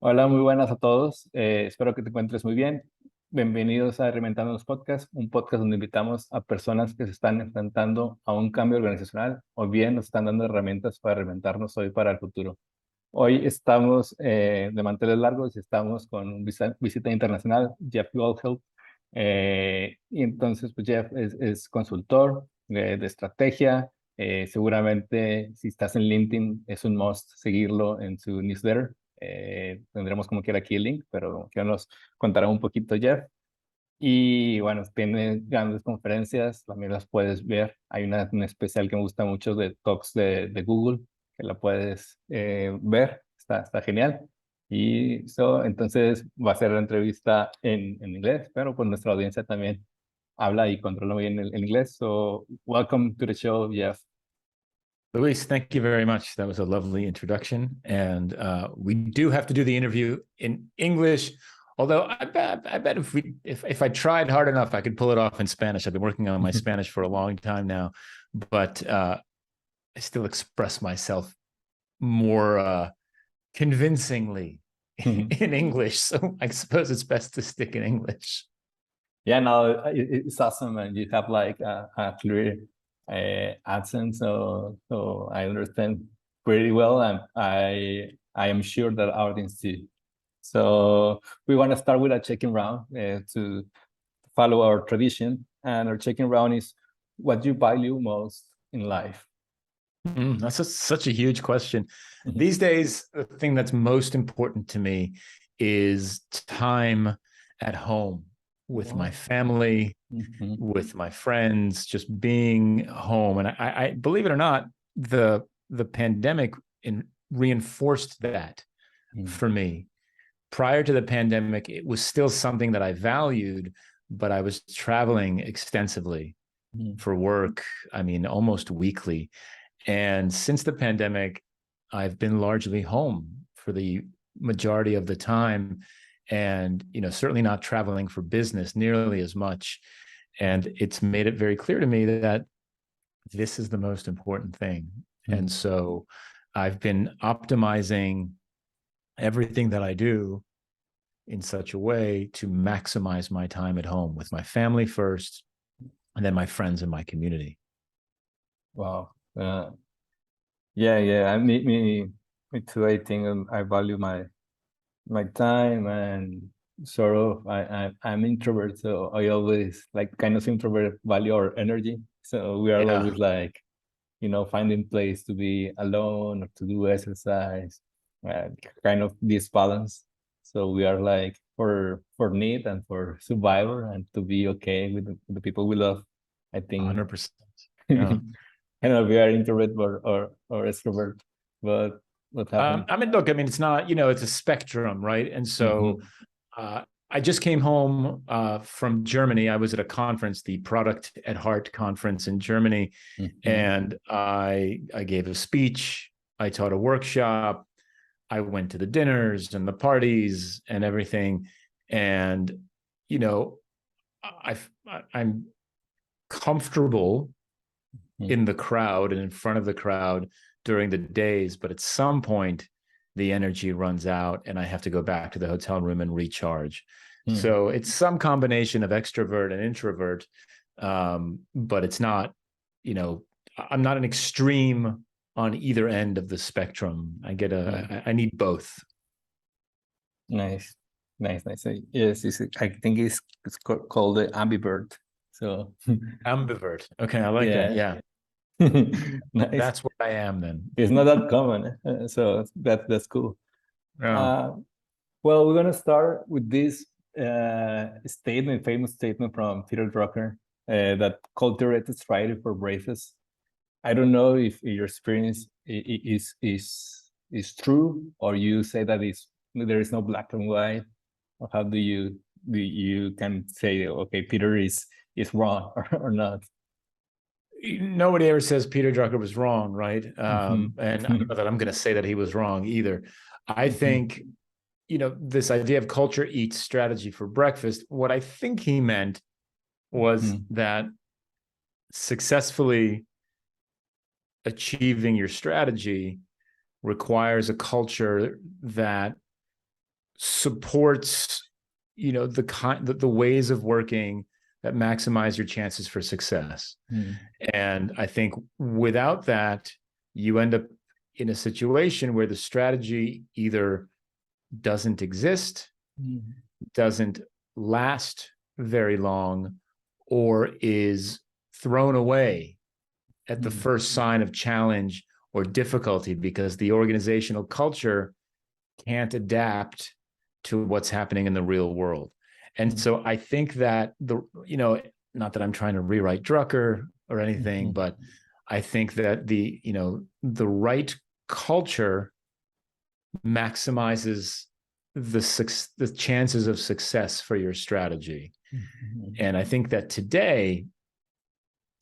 Hola, muy buenas a todos. Espero que te encuentres muy bien. Bienvenidos a Reinventándonos podcast, un podcast donde invitamos a personas que se están enfrentando a un cambio organizacional o bien nos están dando herramientas para reinventarnos hoy para el futuro. Hoy estamos de manteles largos y estamos con un visita internacional, Jeff Gothelf. Y entonces, pues Jeff es consultor de estrategia. Seguramente, si estás en LinkedIn, es un must seguirlo en su newsletter. Tendremos como quiera aquí el link, pero que nos contará un poquito Jeff. Y bueno, tiene grandes conferencias, también las puedes ver. Hay una especial que me gusta mucho de Talks de Google, que la puedes ver, está genial. Entonces va a ser la entrevista en inglés, pero pues nuestra audiencia también habla y controla bien el inglés. So, welcome to the show, Jeff. Luis, thank you very much. That was a lovely introduction. And we do have to do the interview in English. Although I bet if I tried hard enough, I could pull it off in Spanish. I've been working on my Spanish for a long time now, but I still express myself more convincingly in English. So I suppose it's best to stick in English. Yeah, no, it's awesome, and you have like a clear accent, so I understand pretty well, and I am sure that our audience too. So we want to start with a checking round to follow our tradition, and our checking round is what you value most in life. That's such a huge question. Mhm. These days, the thing that's most important to me is time at home with my family, Mhm. with my friends, just being home. And I believe it or not, the pandemic reinforced that for me. Prior to the pandemic, it was still something that I valued, but I was traveling extensively for work. I mean, almost weekly. And since the pandemic, I've been largely home for the majority of the time, and certainly not traveling for business nearly as much. And it's made it very clear to me that this is the most important thing. And so I've been optimizing everything that I do in such a way to maximize my time at home with my family first, and then my friends and my community. Wow. Yeah. Me too. I think I value my time, and sort of I'm introvert, so I always like kind of introvert value our energy. So we are Yeah. always like, finding place to be alone or to do exercise, uh, kind of this balance. So we are like for need and for survivor and to be okay with the people we love. I think 100%. I Yeah. don't know if we are introvert or extrovert, but what happened? I mean, look, I mean, it's not, it's a spectrum, right? And so I just came home from Germany. I was at a conference, the Product at Heart conference in Germany, and I gave a speech. I taught a workshop. I went to the dinners and the parties and everything. And, I'm comfortable in the crowd and in front of the crowd during the days, but at some point the energy runs out and I have to go back to the hotel room and recharge. So it's some combination of extrovert and introvert, but it's not, I'm not an extreme on either end of the spectrum. I need both. Nice. Yes, I think it's called the ambivert. So Ambivert. Okay, I like that. Yeah. nice. That's what I am then. It's not that common, so that's cool. Yeah. Uh, well, we're gonna start with this famous statement from Peter Drucker, that culture is striving for braces. I don't know if your experience is true, or you say that there is no black and white, or how do you can say, okay, Peter is wrong or not? Nobody ever says Peter Drucker was wrong, right? And I don't know that I'm going to say that he was wrong either. I think, this idea of culture eats strategy for breakfast, what I think he meant was that successfully achieving your strategy requires a culture that supports, the ways of working that maximize your chances for success. And I think without that, you end up in a situation where the strategy either doesn't exist, doesn't last very long, or is thrown away at the first sign of challenge or difficulty because the organizational culture can't adapt to what's happening in the real world. And so I think that not that I'm trying to rewrite Drucker or anything, but I think that the right culture maximizes the chances of success for your strategy. And I think that today,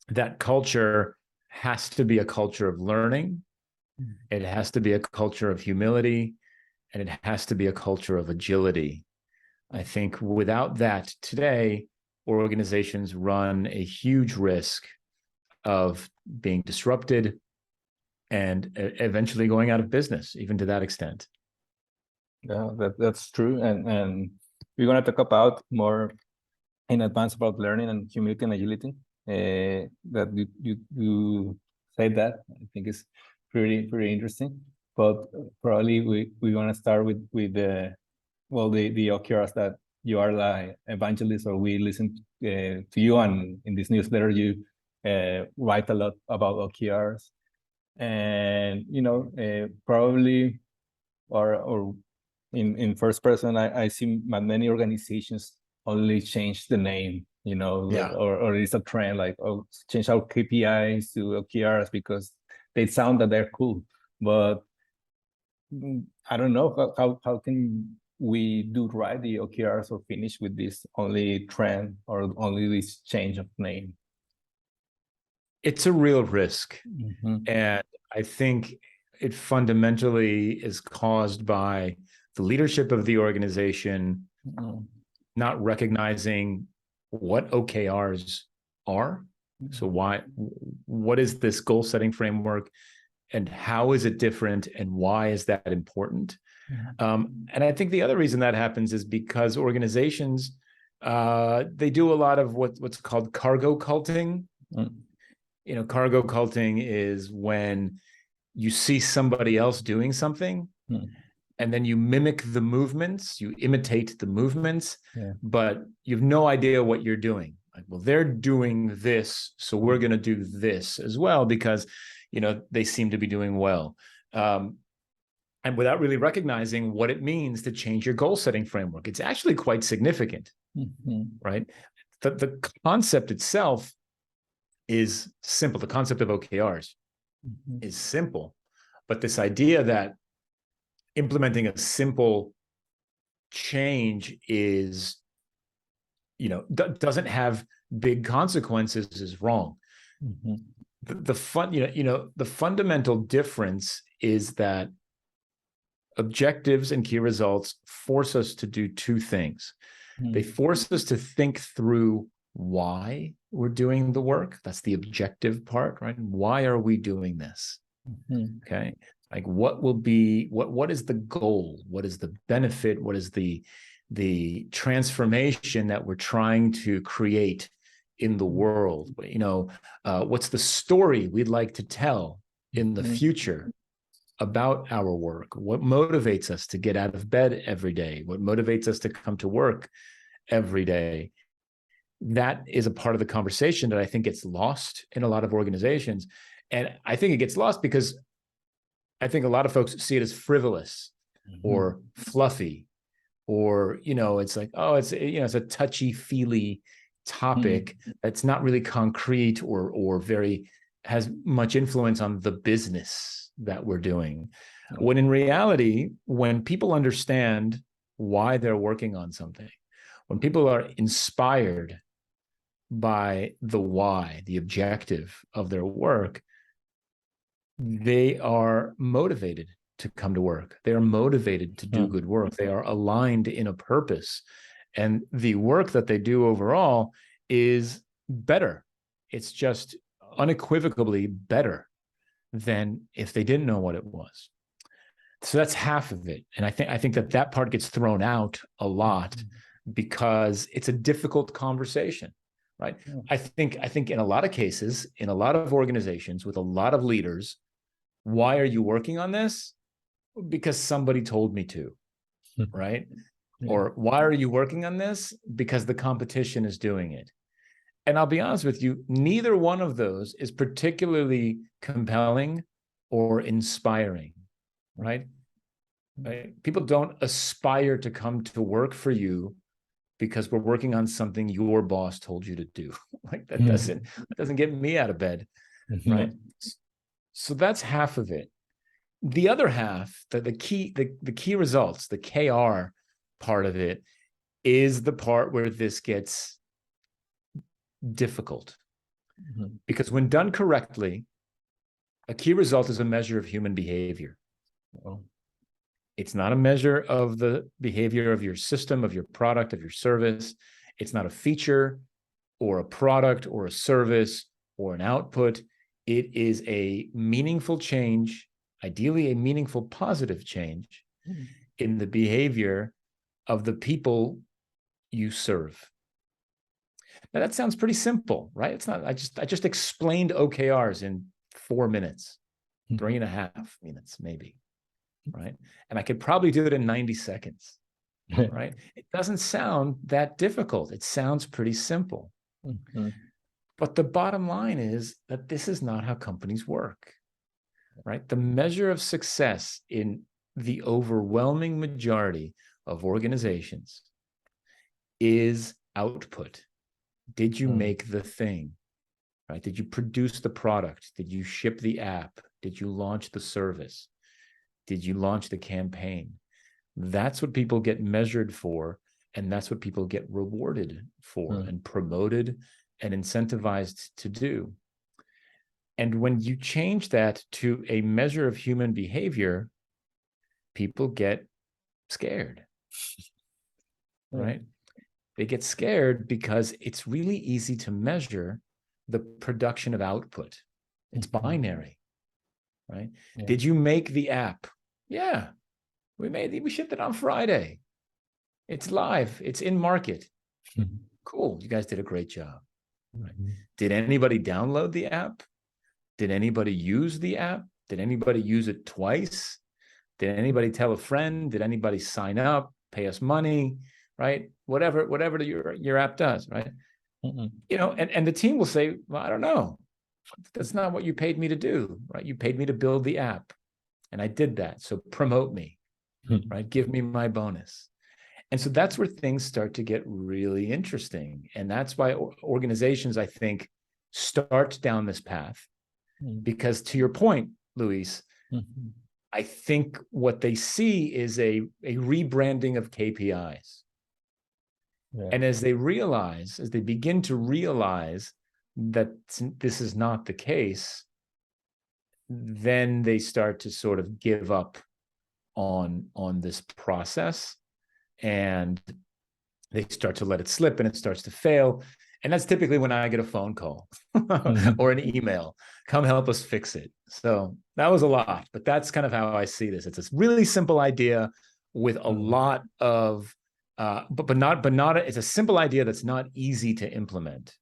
that culture has to be a culture of learning. It has to be a culture of humility, and it has to be a culture of agility. I think without that today, organizations run a huge risk of being disrupted and eventually going out of business, even to that extent. Yeah, that's true. And we're going to talk about more in advance about learning and humility and agility. That you said that, I think is pretty interesting. But probably we want to start with the OKRs that you are like evangelist, or we listen to you, and in this newsletter you write a lot about OKRs, and probably or in first person, I see many organizations only change the name, or it's a trend like, change our KPIs to OKRs because they sound that they're cool, but I don't know how can we do right the OKRs or finish with this only trend or only this change of name. It's a real risk. And I think it fundamentally is caused by the leadership of the organization not recognizing what OKRs are. So what is this goal setting framework, and how is it different, and why is that important? And I think the other reason that happens is because organizations, they do a lot of what's called cargo culting. Cargo culting is when you see somebody else doing something, and then you mimic the movements, you imitate the movements, but you have no idea what you're doing. Like, well, they're doing this, so we're going to do this as well because, they seem to be doing well. And without really recognizing what it means to change your goal setting framework. It's actually quite significant, right? The concept itself is simple. The concept of OKRs is simple, but this idea that implementing a simple change is, doesn't have big consequences is wrong. The fundamental difference is that objectives and key results force us to do two things. They force us to think through why we're doing the work. That's the objective part, right? Why are we doing this? Okay. Like what is the goal? What is the benefit? What is the transformation that we're trying to create in the world? What's the story we'd like to tell in the future about our work? What motivates us to get out of bed every day? What motivates us to come to work every day? That is a part of the conversation that I think gets lost in a lot of organizations. And I think it gets lost because I think a lot of folks see it as frivolous or fluffy, or, it's like, it's a touchy-feely topic that's not really concrete or very has much influence on the business that we're doing. When in reality, when people understand why they're working on something, when people are inspired by the why, the objective of their work, they are motivated to come to work. They are motivated to do good work. They are aligned in a purpose. And the work that they do overall is better. It's just unequivocally better than if they didn't know what it was. So that's half of it. And I think that part gets thrown out a lot because it's a difficult conversation, right? I think in a lot of cases, in a lot of organizations with a lot of leaders, why are you working on this? Because somebody told me to, right? Or why are you working on this? Because the competition is doing it. And I'll be honest with you, neither one of those is particularly compelling or inspiring, right? People don't aspire to come to work for you because we're working on something your boss told you to do. Like that doesn't get me out of bed, right? So that's half of it. The other half, the key results, the KR part of it, is the part where this gets difficult. Because when done correctly, a key result is a measure of human behavior. It's not a measure of the behavior of your system, of your product, of your service. It's not a feature or a product or a service or an output. It is a meaningful change, ideally a meaningful positive change in the behavior of the people you serve. Now that sounds pretty simple, right? It's not, I just explained OKRs in 4 minutes, 3.5 minutes, maybe, right? And I could probably do it in 90 seconds, right? It doesn't sound that difficult. It sounds pretty simple. But the bottom line is that this is not how companies work, right? The measure of success in the overwhelming majority of organizations is output. Did you make the thing, right? Did you produce the product? Did you ship the app? Did you launch the service? Did you launch the campaign? That's what people get measured for, and that's what people get rewarded for and promoted and incentivized to do. And when you change that to a measure of human behavior, people get scared, right? They get scared because it's really easy to measure the production of output. It's binary, right? Did you make the app? Yeah, we shipped it on Friday. It's live, it's in market. Cool, you guys did a great job. Right? Did anybody download the app? Did anybody use the app? Did anybody use it twice? Did anybody tell a friend? Did anybody sign up, pay us money, right? Whatever your app does, right? You know, and the team will say, well, I don't know. That's not what you paid me to do, right? You paid me to build the app, and I did that. So promote me, right? Give me my bonus. And so that's where things start to get really interesting. And that's why organizations, I think, start down this path. Because to your point, Luis, I think what they see is a rebranding of KPIs. And as they begin to realize that this is not the case, then they start to sort of give up on this process, and they start to let it slip, and it starts to fail. And that's typically when I get a phone call or an email, come help us fix it. So that was a lot, but that's kind of how I see this. It's this really simple idea with a lot of, but not, it's a simple idea that's not easy to implement.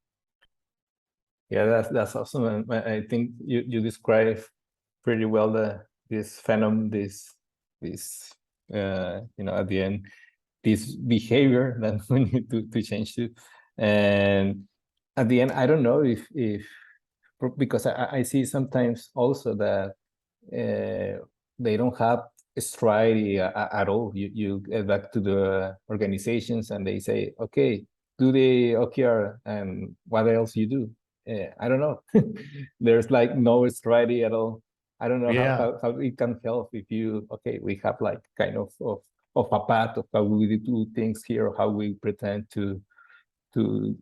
Yeah, that's awesome. And I think you describe pretty well this phenomenon, this you know, at the end, this behavior that we need to change to. And at the end, I don't know if because I see sometimes also that they don't have a strategy at all. You get back to the organizations and they say, okay, do the OKR, and what else you do? I don't know. There's like no strategy at all. I don't know how it can help if we have like kind of a path of how we do things here, how we pretend to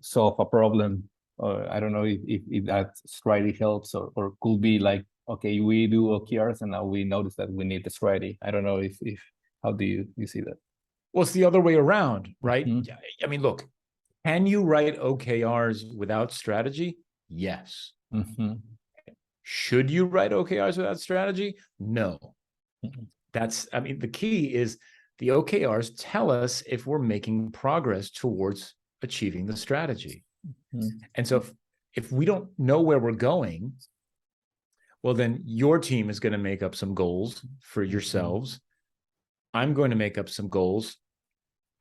solve a problem. Or I don't know if that strategy helps, or could be like, okay, we do OKRs and now we notice that we need the strategy. I don't know if how do you see that? Well, it's the other way around, right? I mean, look, can you write OKRs without strategy? Yes. Should you write OKRs without strategy? No. I mean, the key is the OKRs tell us if we're making progress towards achieving the strategy. And so if we don't know where we're going, well, then your team is going to make up some goals for yourselves. I'm going to make up some goals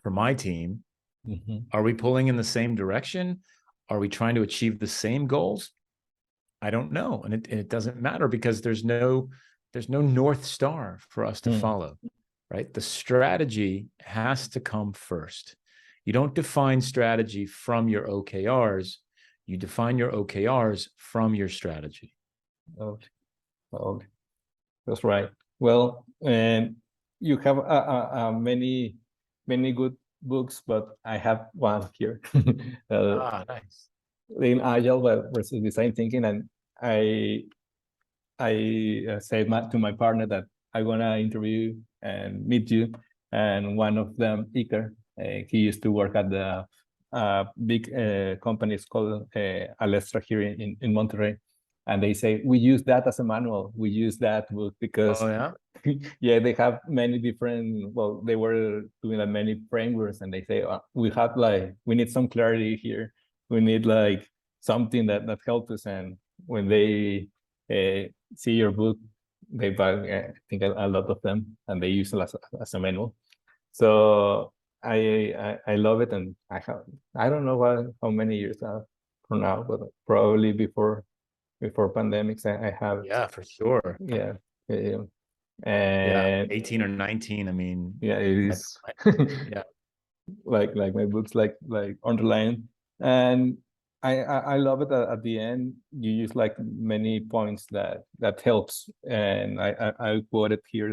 for my team. Are we pulling in the same direction? Are we trying to achieve the same goals? I don't know. And it doesn't matter, because there's no North Star for us to follow, right? The strategy has to come first. You don't define strategy from your OKRs. You define your OKRs from your strategy. Oh, that's right. Well, and you have many good books, but I have one here. Nice. Lean Agile versus Design Thinking, and I said to my partner that I'm gonna interview and meet you, and one of them, Iker, he used to work at the big companies called Alestra here in Monterrey, and they say we use that as a manual. We use that book because yeah, they have many different. Well, they were doing like many frameworks, and they say we need some clarity here. We need like something that helps us. And when they see your book, they buy I think a lot of them, and they use it as a manual. So I love it, and I don't know how many years from now, but probably before pandemics I have. Yeah, for sure. Yeah. And 18 or 19. I mean, yeah, it is. Yeah. like my books like underlined, and I love it. At the end, you use like many points that helps, and I quoted here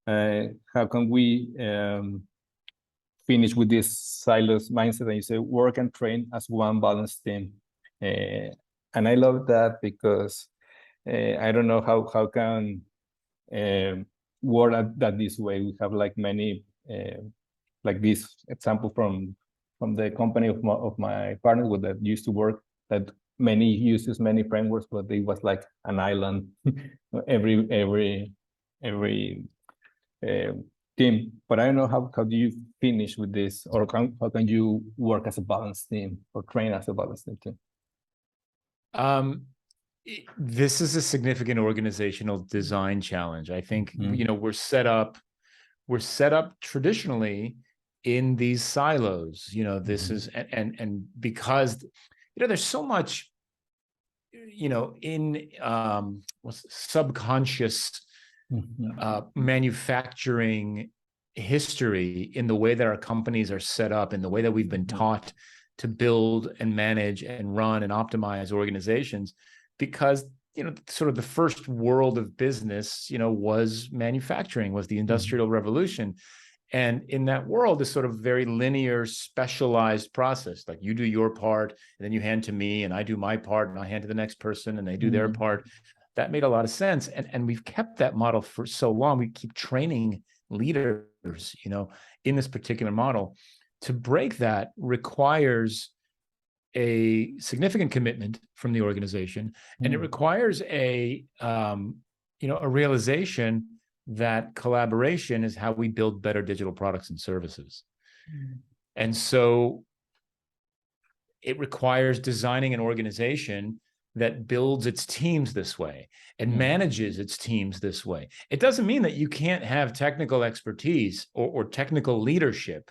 that how can we finish with this silos mindset? And you say work and train as one balanced team, and I love that because I don't know how can word that this way. We have like many like this example from the company of my partner that used to work, that uses many frameworks, but it was like an island. every team. But I don't know how do you finish with this, or how can you work as a balanced team or train as a balanced team? This is a significant organizational design challenge. I think we're set up traditionally in these silos. This is and because there's so much in subconscious manufacturing history, in the way that our companies are set up, in the way that we've been taught to build and manage and run and optimize organizations, because sort of the first world of business was manufacturing, was the Industrial Revolution. And in that world, this sort of very linear, specialized process, like you do your part, and then you hand to me, and I do my part, and I hand to the next person, and they do their part. That made a lot of sense. And we've kept that model for so long. We keep training leaders, in this particular model. To break that requires a significant commitment from the organization, and it requires a realization that collaboration is how we build better digital products and services. And so it requires designing an organization that builds its teams this way and manages its teams this way. It doesn't mean that you can't have technical expertise or technical leadership,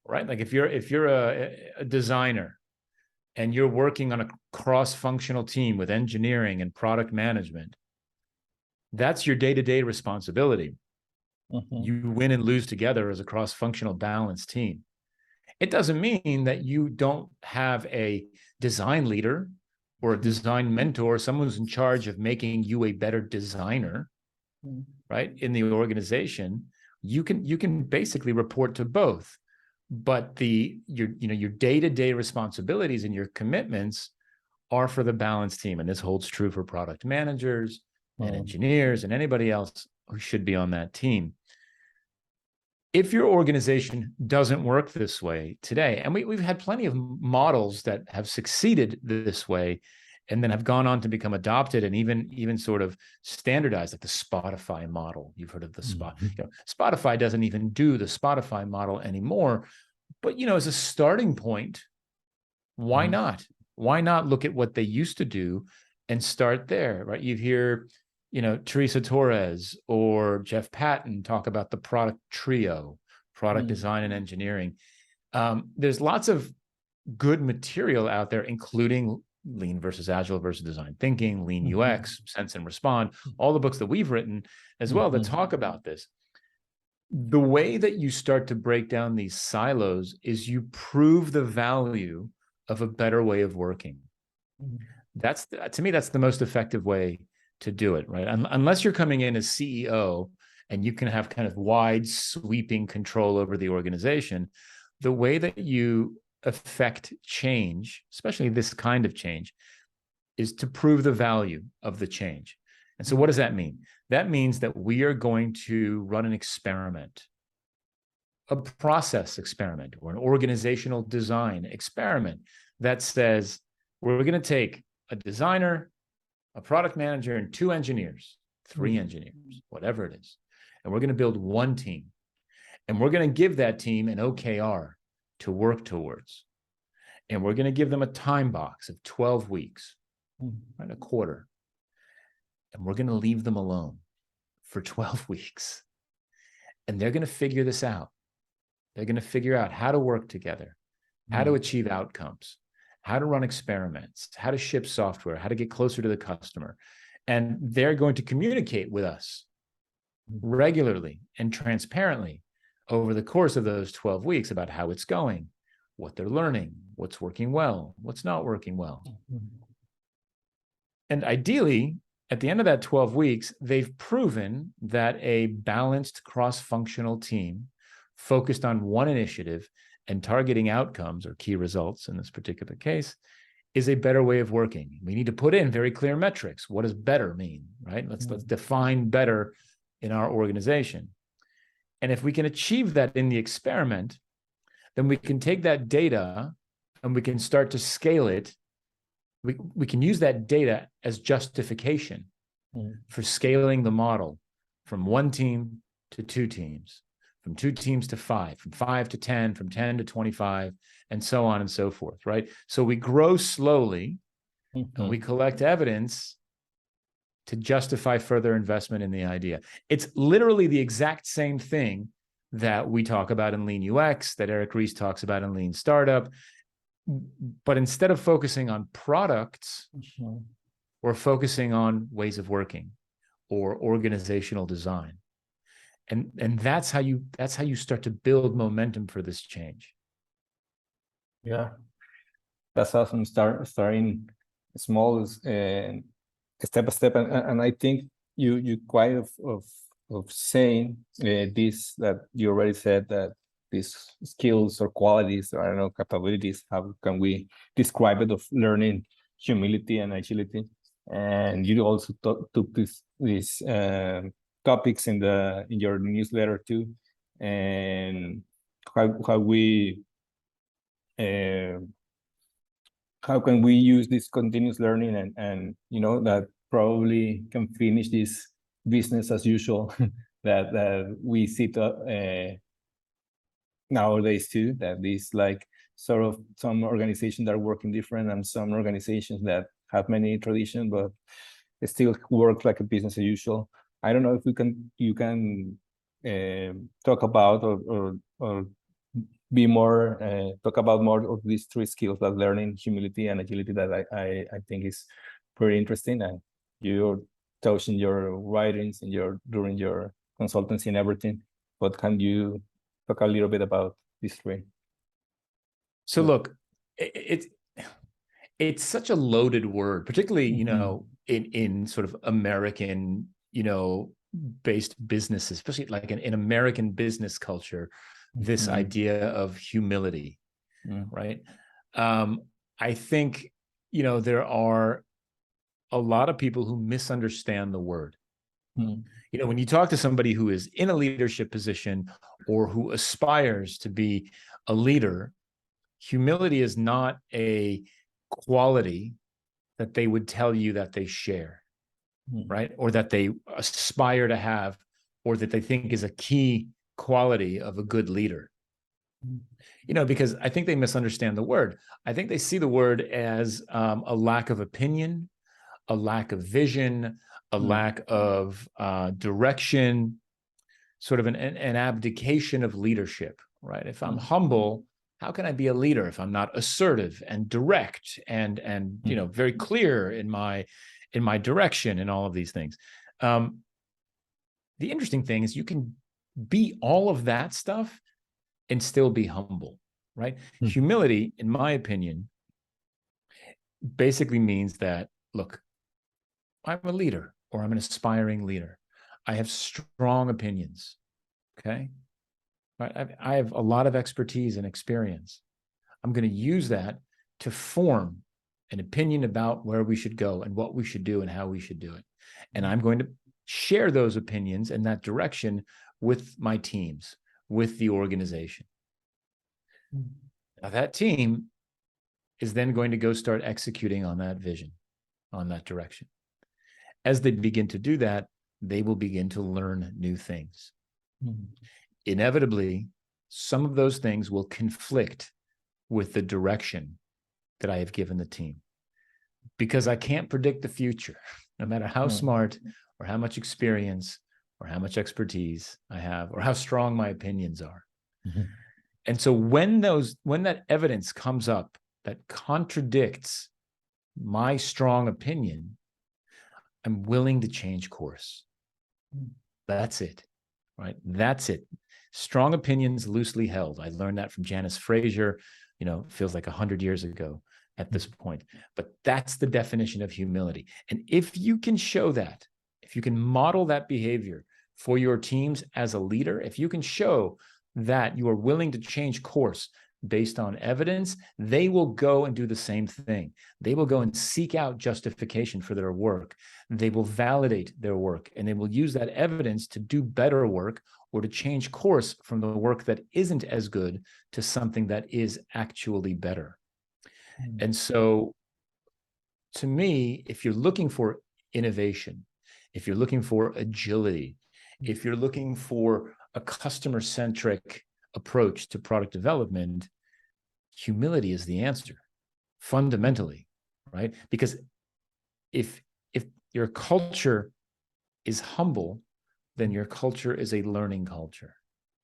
right? Like if you're a designer and you're working on a cross-functional team with engineering and product management, that's your day-to-day responsibility. You win and lose together as a cross-functional balanced team. It doesn't mean that you don't have a design leader or a design mentor, someone who's in charge of making you a better designer, right? In the organization, you can basically report to both. But your day-to-day responsibilities and your commitments are for the balanced team. And this holds true for product managers and engineers and anybody else who should be on that team. If your organization doesn't work this way today, and we've had plenty of models that have succeeded this way, and then have gone on to become adopted and even sort of standardized, like the Spotify model. You've heard of the Spotify doesn't even do the Spotify model anymore, but as a starting point, why not? Why not look at what they used to do and start there, right? You hear, Teresa Torres or Jeff Patton talk about the product trio, product design and engineering. There's lots of good material out there, including Lean versus Agile versus Design Thinking, Lean UX, Sense and Respond, all the books that we've written as well that talk about this. The way that you start to break down these silos is you prove the value of a better way of working. To me, that's the most effective way to do it, right? Unless you're coming in as CEO and you can have kind of wide sweeping control over the organization, the way that you affect change, especially this kind of change, is to prove the value of the change. And so what does that mean? That means that we are going to run an experiment, a process experiment, or an organizational design experiment that says we're going to take a designer, a product manager, and 2 engineers, 3 engineers, whatever it is, and we're going to build one team. And we're going to give that team an OKR to work towards. And we're going to give them a time box of 12 weeks, right, a quarter. And we're going to leave them alone for 12 weeks. And they're going to figure this out. They're going to figure out how to work together, how to achieve outcomes, how to run experiments, how to ship software, how to get closer to the customer. And they're going to communicate with us regularly and transparently over the course of those 12 weeks about how it's going, what they're learning, what's working well, what's not working well. And ideally, at the end of that 12 weeks, they've proven that a balanced cross-functional team focused on one initiative and targeting outcomes or key results in this particular case is a better way of working. We need to put in very clear metrics. What does better mean, right? Let's define better in our organization. And if we can achieve that in the experiment, then we can take that data and we can start to scale it. We can use that data as justification for scaling the model from 1 team to 2 teams, from 2 teams to 5, from 5 to 10, from 10 to 25, and so on and so forth, right? So we grow slowly and we collect evidence to justify further investment in the idea. It's literally the exact same thing that we talk about in Lean UX, that Eric Ries talks about in Lean Startup. But instead of focusing on products, we're focusing on ways of working or organizational design. And that's how you start to build momentum for this change. Yeah, that's awesome. Starting small, step by step, and I think you quite of saying this, that you already said, that these skills or qualities, or I don't know, capabilities, how can we describe it, of learning humility and agility. And you also took these topics in your newsletter too, and how can we use this continuous learning, and that probably can finish this business as usual that we see nowadays too, that this like sort of some organizations that are working different and some organizations that have many traditions but it still work like a business as usual. I don't know if you can talk about or be more talk about more of these 3 skills, like learning, humility, and agility, that I think is pretty interesting, and you're touching your writings and during your consultancy and everything. But can you talk a little bit about these 3? So look, it's such a loaded word, particularly in sort of American based businesses, especially like in American business culture. This idea of humility, right? I think, there are a lot of people who misunderstand the word. When you talk to somebody who is in a leadership position or who aspires to be a leader, humility is not a quality that they would tell you that they share, right? Or that they aspire to have, or that they think is a key quality of a good leader. You know, because I think they misunderstand the word. I think they see the word as a lack of opinion, a lack of vision, a lack of direction, sort of an abdication of leadership, right? If I'm humble, how can I be a leader if I'm not assertive and direct and you know, very clear in my direction and all of these things? The interesting thing is you can be all of that stuff and still be humble, right? Humility, in my opinion, basically means that, look, I'm a leader, or I'm an aspiring leader. I have strong opinions, okay? Right? I have a lot of expertise and experience. I'm going to use that to form an opinion about where we should go and what we should do and how we should do it. And I'm going to share those opinions in that direction with my teams, with the organization. Now, that team is then going to go start executing on that vision, on that direction. As they begin to do that, they will begin to learn new things. Inevitably, some of those things will conflict with the direction that I have given the team, because I can't predict the future, no matter how smart or how much experience or how much expertise I have or how strong my opinions are. And so when that evidence comes up that contradicts my strong opinion, I'm willing to change course. That's it, right? That's it. Strong opinions loosely held. I learned that from Janice Frazier, you know, feels like 100 years ago at this point. But that's the definition of humility. And if you can show that, if you can model that behavior for your teams as a leader, if you can show that you are willing to change course based on evidence, they will go and do the same thing. They will go and seek out justification for their work. They will validate their work, and they will use that evidence to do better work or to change course from the work that isn't as good to something that is actually better. And so, to me, if you're looking for innovation, if you're looking for agility, if you're looking for a customer-centric approach to product development, humility is the answer, fundamentally, right? Because if your culture is humble, then your culture is a learning culture,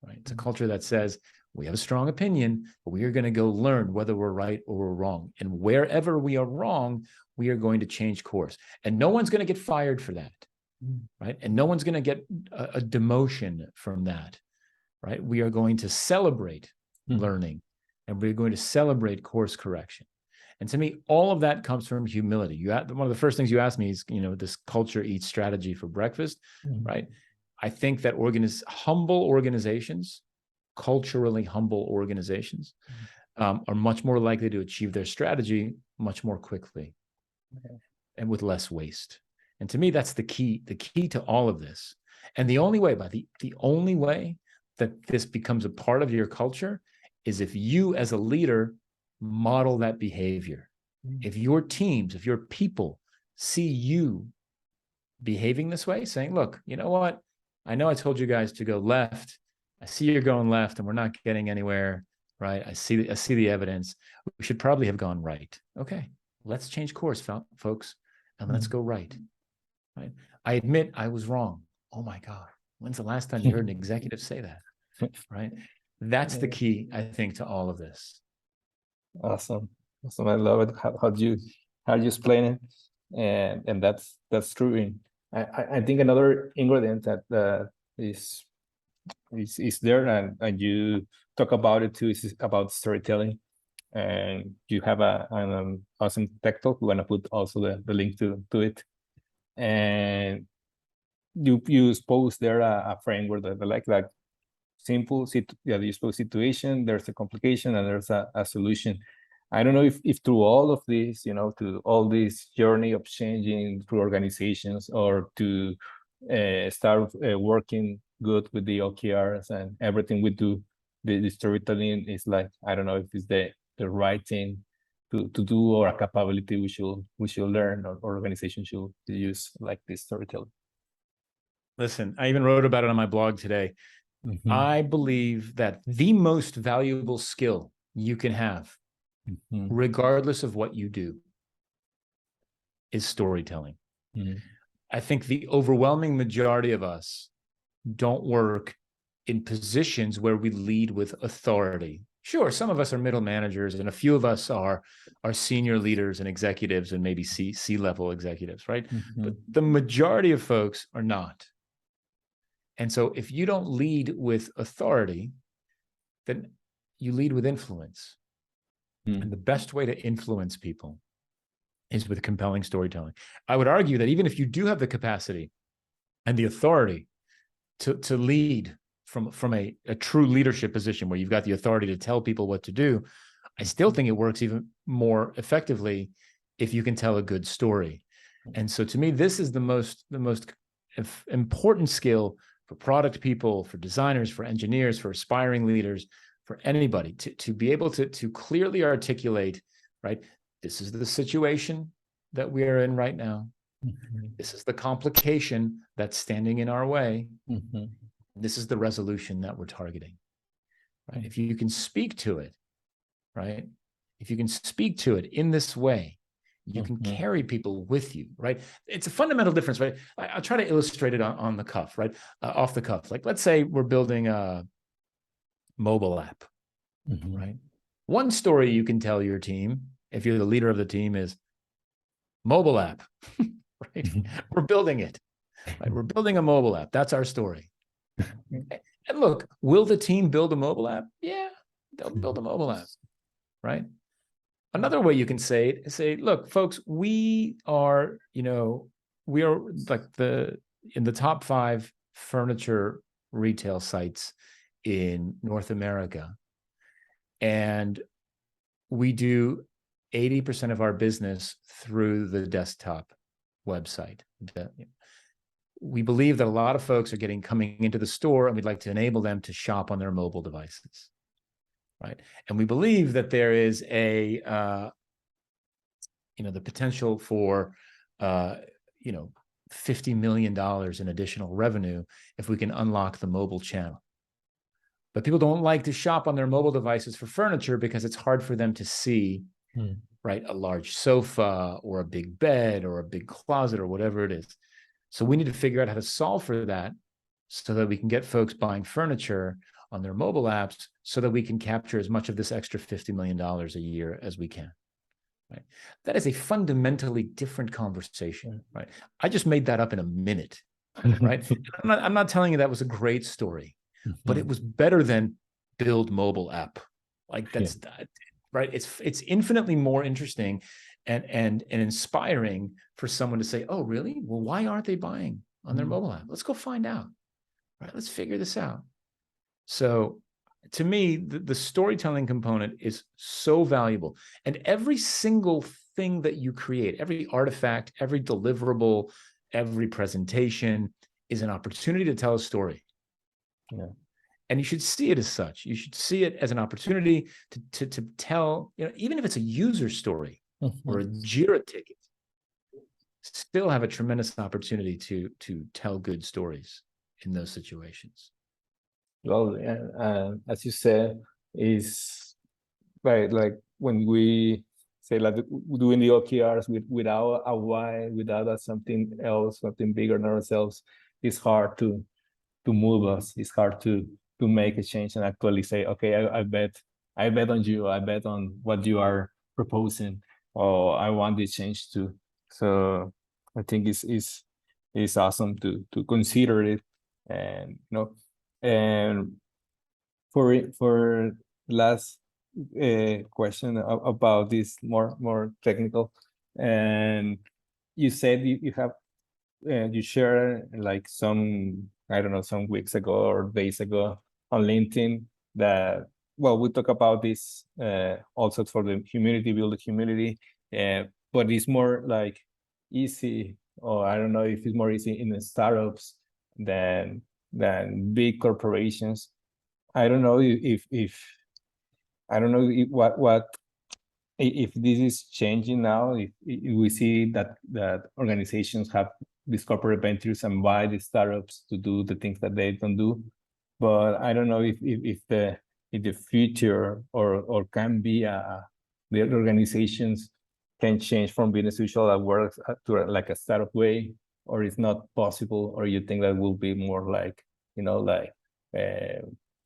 right? It's a culture that says, we have a strong opinion, but we are going to go learn whether we're right or we're wrong. And wherever we are wrong, we are going to change course. And no one's going to get fired for that, right? And no one's going to get a demotion from that, right? We are going to celebrate learning, and we're going to celebrate course correction. And to me, all of that comes from humility. One of the first things you asked me is, you know, this culture eats strategy for breakfast, right? I think that humble organizations, culturally humble organizations, are much more likely to achieve their strategy much more quickly and with less waste. And to me, that's the key to all of this. And the only way that this becomes a part of your culture is if you as a leader model that behavior. If your teams, if your people see you behaving this way, saying, look, you know what? I know I told you guys to go left. I see you're going left and we're not getting anywhere, right? I see the evidence. We should probably have gone right. Okay, let's change course, folks, and let's go right. Right? I admit I was wrong. Oh my God. When's the last time you heard an executive say that? Right? That's the key, I think, to all of this. Awesome. I love it. How you explain it, and that's true. I think another ingredient that is there, and you talk about it too, is about storytelling. And you have an awesome tech talk. We're gonna put also the link to it. And you suppose there a framework that like simple you suppose situation, there's a complication, and there's a solution. I don't know if through all of this, you know, to all this journey of changing through organizations, or to start working good with the OKRs and everything we do, the storytelling is like, I don't know if it's the right thing. to do, or a capability we should learn, or organization should use, like this storytelling? Listen, I even wrote about it on my blog today. Mm-hmm. I believe that the most valuable skill you can have, Mm-hmm. regardless of what you do, is storytelling. Mm-hmm. I think the overwhelming majority of us don't work in positions where we lead with authority. Sure, some of us are middle managers, and a few of us are senior leaders and executives, and maybe C-level executives, right? Mm-hmm. But the majority of folks are not. And so if you don't lead with authority, then you lead with influence. Mm-hmm. And the best way to influence people is with compelling storytelling. I would argue that even if you do have the capacity and the authority to lead from a true leadership position where you've got the authority to tell people what to do, I still think it works even more effectively if you can tell a good story. And so to me, this is the most important skill for product people, for designers, for engineers, for aspiring leaders, for anybody, to be able to clearly articulate, right? This is the situation that we are in right now. Mm-hmm. This is the complication that's standing in our way. Mm-hmm. This is the resolution that we're targeting, right? If you can speak to it, right? If you can speak to it in this way, you can carry people with you, right? It's a fundamental difference, right? I'll try to illustrate it on the cuff, right? Off the cuff. Like, let's say we're building a mobile app, right? One story you can tell your team, if you're the leader of the team, is mobile app, right? We're building it, right? We're building a mobile app. That's our story. And look, will the team build a mobile app? Yeah, they'll build a mobile app, right? Another way you can say, look, folks, we are like in the top 5 furniture retail sites in North America. And we do 80% of our business through the desktop website. We believe that a lot of folks are coming into the store, and we'd like to enable them to shop on their mobile devices, right? And we believe that there is the potential for, $50 million in additional revenue if we can unlock the mobile channel. But people don't like to shop on their mobile devices for furniture because it's hard for them to see, right, a large sofa or a big bed or a big closet or whatever it is. So we need to figure out how to solve for that so that we can get folks buying furniture on their mobile apps so that we can capture as much of this extra $50 million a year as we can. Right? That is a fundamentally different conversation, right? I just made that up in a minute, right? I'm not telling you that was a great story, but it was better than build mobile app. Like that's right. It's infinitely more interesting and inspiring for someone to say, oh, really? Well, why aren't they buying on their mobile app? Let's go find out. Right? Let's figure this out. So to me, the storytelling component is so valuable. And every single thing that you create, every artifact, every deliverable, every presentation is an opportunity to tell a story. Yeah. And you should see it as such. You should see it as an opportunity to tell, even if it's a user story or a Jira ticket, still have a tremendous opportunity to tell good stories in those situations. Well, as you said, is right. Like when we say, like doing the OKRs without a why, without something else, something bigger than ourselves, it's hard to move us. It's hard to make a change and actually say, okay, I bet on you. I bet on what you are proposing, or I want this change too. So I think it's awesome to consider it, and and for last question about this more technical, and you said you have you shared like some, I don't know, some weeks ago or days ago on LinkedIn that, well, we talk about this also for the community, build the community, but it's more like easy, or I don't know if it's more easy in the startups than big corporations. I don't know if I don't know what if this is changing now, if we see that organizations have these corporate ventures and buy the startups to do the things that they don't do, but I don't know if the future or can be the organizations can change from business usual that works to like a startup way, or it's not possible, or you think that will be more like,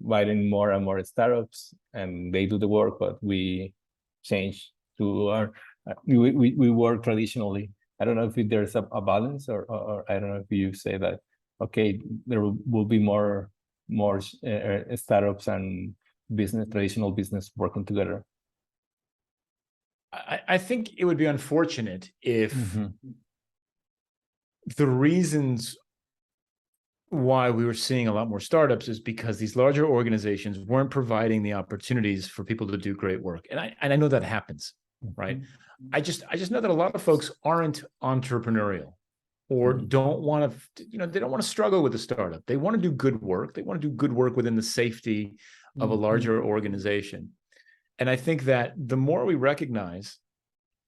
buying more and more startups and they do the work, but we change to our we work traditionally. I don't know if there's a balance, or I don't know if you say that okay, there will be more startups and traditional business working together. I think it would be unfortunate if the reasons why we were seeing a lot more startups is because these larger organizations weren't providing the opportunities for people to do great work. And I know that happens, right? I just know that a lot of folks aren't entrepreneurial or don't want to, they don't want to struggle with a startup. They want to do good work. They want to do good work within the safety of a larger organization. And I think that the more we recognize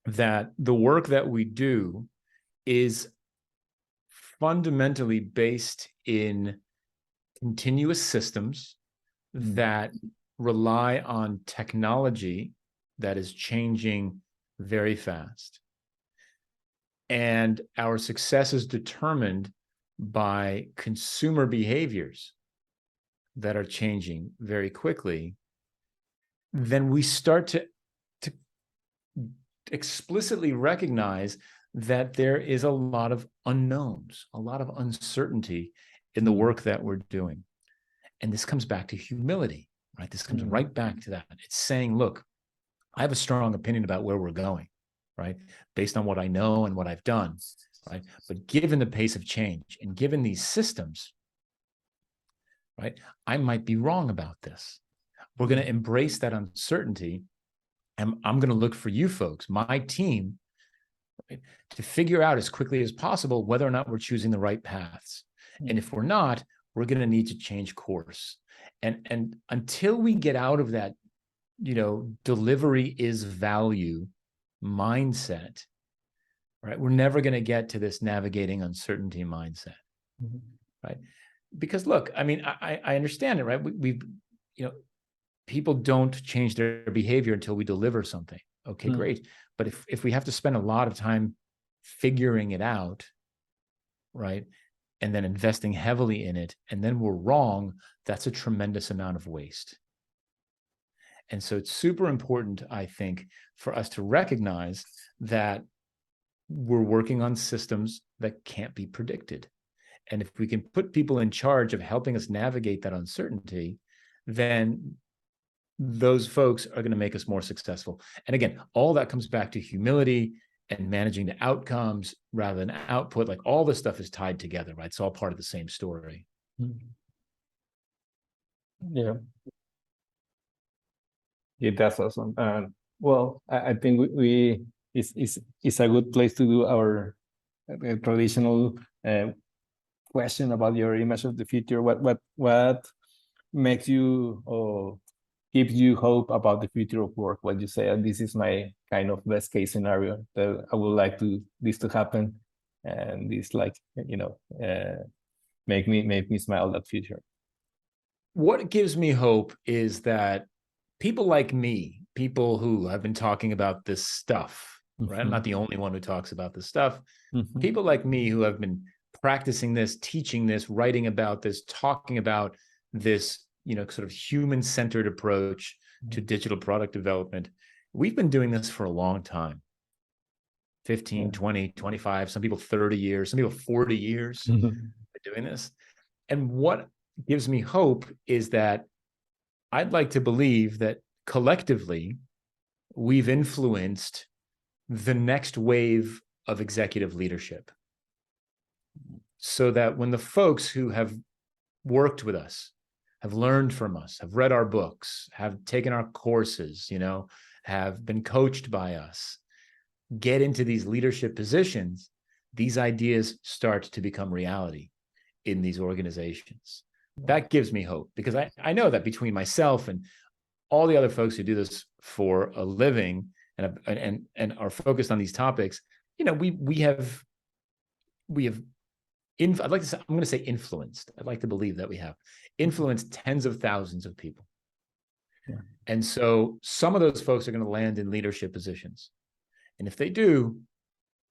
that the work that we do is fundamentally based in continuous systems that rely on technology that is changing very fast. And our success is determined by consumer behaviors that are changing very quickly. Then we start to explicitly recognize that there is a lot of unknowns, a lot of uncertainty in the work that we're doing. And this comes back to humility, right? This comes right back to that. It's saying, look, I have a strong opinion about where we're going, right? Based on what I know and what I've done, right? But given the pace of change and given these systems, right, I might be wrong about this. We're going to embrace that uncertainty. And I'm going to look for you folks, my team, right, to figure out as quickly as possible whether or not we're choosing the right paths. And if we're not, we're going to need to change course. And until we get out of that, delivery is value mindset, right? We're never going to get to this navigating uncertainty mindset, right? Because look, I mean, I understand it, right? We've people don't change their behavior until we deliver something. Okay, great. But if we have to spend a lot of time figuring it out, right, and then investing heavily in it, and then we're wrong, that's a tremendous amount of waste. And so it's super important, I think, for us to recognize that we're working on systems that can't be predicted. And if we can put people in charge of helping us navigate that uncertainty, then those folks are going to make us more successful. And again, all that comes back to humility and managing the outcomes rather than output. Like all this stuff is tied together, right? It's all part of the same story. Yeah. Yeah, that's awesome. Well, I think it's a good place to do our traditional question about your image of the future. What makes you or gives you hope about the future of work? What you say, this is my kind of best case scenario that I would like this to happen, and this make me smile that future. What gives me hope is that people like me, people who have been talking about this stuff, right? I'm not the only one who talks about this stuff. People like me who have been practicing this, teaching this, writing about this, talking about this, sort of human-centered approach to digital product development. We've been doing this for a long time. 15, 20, 25, some people 30 years, some people 40 years doing this. And what gives me hope is that I'd like to believe that collectively we've influenced the next wave of executive leadership, so that when the folks who have worked with us, have learned from us, have read our books, have taken our courses, have been coached by us, get into these leadership positions, these ideas start to become reality in these organizations. That gives me hope, because I know that between myself and all the other folks who do this for a living, and are focused on these topics, we have I'd like to say, I'm going to say influenced. I'd like to believe that we have influenced tens of thousands of people. Yeah. And so some of those folks are going to land in leadership positions. And if they do,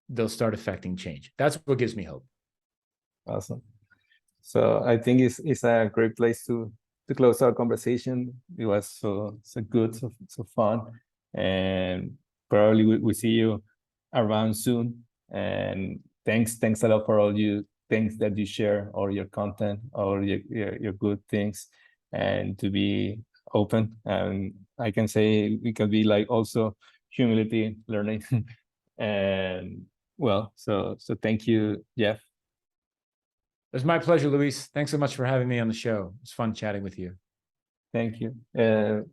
they'll start affecting change. That's what gives me hope. Awesome. So I think it's a great place to close our conversation. It was so good, so fun. And probably we see you around soon. And thanks a lot for all you things that you share, or your content, or your good things, and to be open. And I can say we can be like also humility learning. And well, so thank you, Jeff. It was my pleasure, Luis. Thanks so much for having me on the show. It's fun chatting with you. Thank you.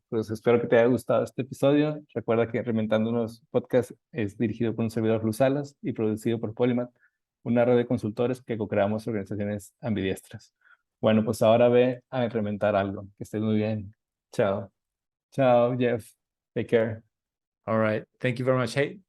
Pues espero que te haya gustado este episodio. Recuerda que Reinventándonos podcast es dirigido por un servidor Luz Salas y producido por Polymath, una red de consultores que co-creamos organizaciones ambidiestras. Bueno, pues ahora ve a reinventar algo. Que estés muy bien. Chao. Chao, Jeff. Take care. All right. Thank you very much. Hey,